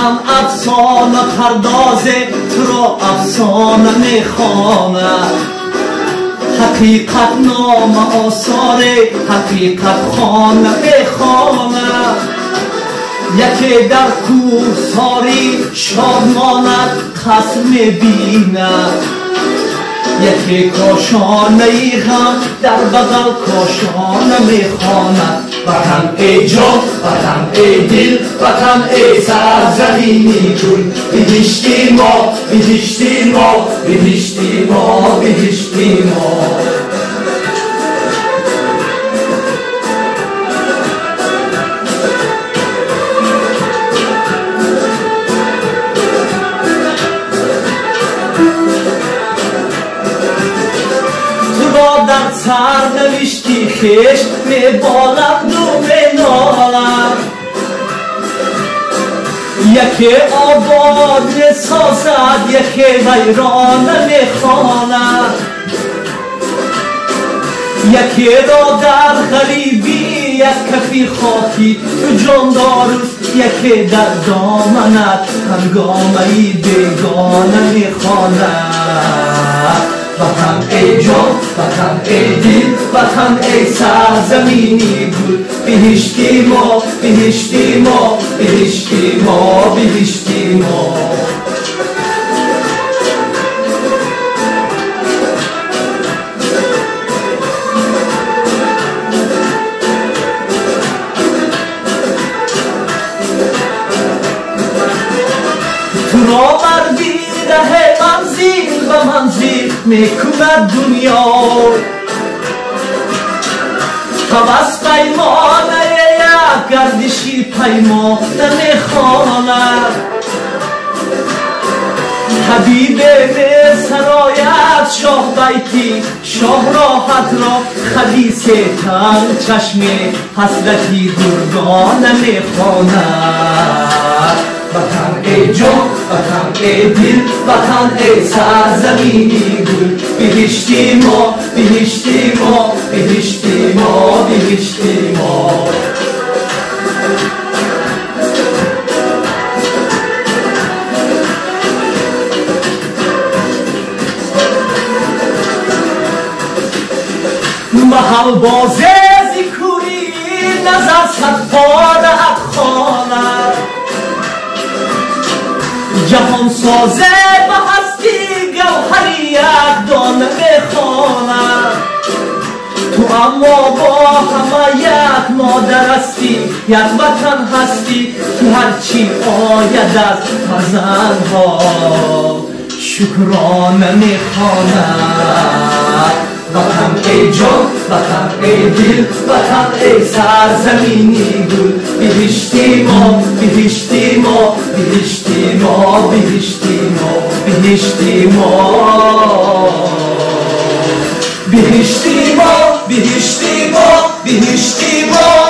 هم افسانه پردازه تو را افسانه میخواند. حقیقت نام آثاره حقیقت خانه میخواند. یکی در کوهساری شادماند خصم میبیند. یکی کاشانه ای هم در بغل کاشانه میخواند. وطن ای جان وطن ای دل وطن ای سرزمینی گل، بهشتی ما بهشتی ما بهشتی ما بهشتی ما. در سر نوشتی خش میبالند و مینالند. یکی آباد میسازد یکی ویران میخواند. یکی را در غریبی یک کفی خاکی تو جان داروست. یکی در دامنت هنگامه ای بیگانه میخواند. وطن ای جان وطن ای دل وطن ای سرزمینی گل، بهشتی ما بهشتی ما بهشتی ما بهشتی ما. تو را بردی ره منزل و منزل میکند دنیا. هوس پیمانه یک گردشی پیما نمیخواند. حبیب به سرایت شاه بیتی شاه راحت را خلیص تن چشم حسرتی گردان نمیخواند. وطن ای جان وطن ای دل وطن ای سرزمینی گل، بهشتی ما بهشتی ما بهشتی ما بهشتی ما. محل بازه زیکوری نظر صد پاره اتخانه. جهان سازه به هستی گوهری یک دانه میخواند. تو اما با همه یک مادر هستی یک وطن هستی که هرچی آید از فرزندها شکرانه میخواند. وطن ای جان وطن ای دل وطن ای سرزمینی گل، بهشتی ما بهشتی ما بهشتی ما بهشتی ما بهشتی ما بهشتی ما بهشتی ما بهشتی ما.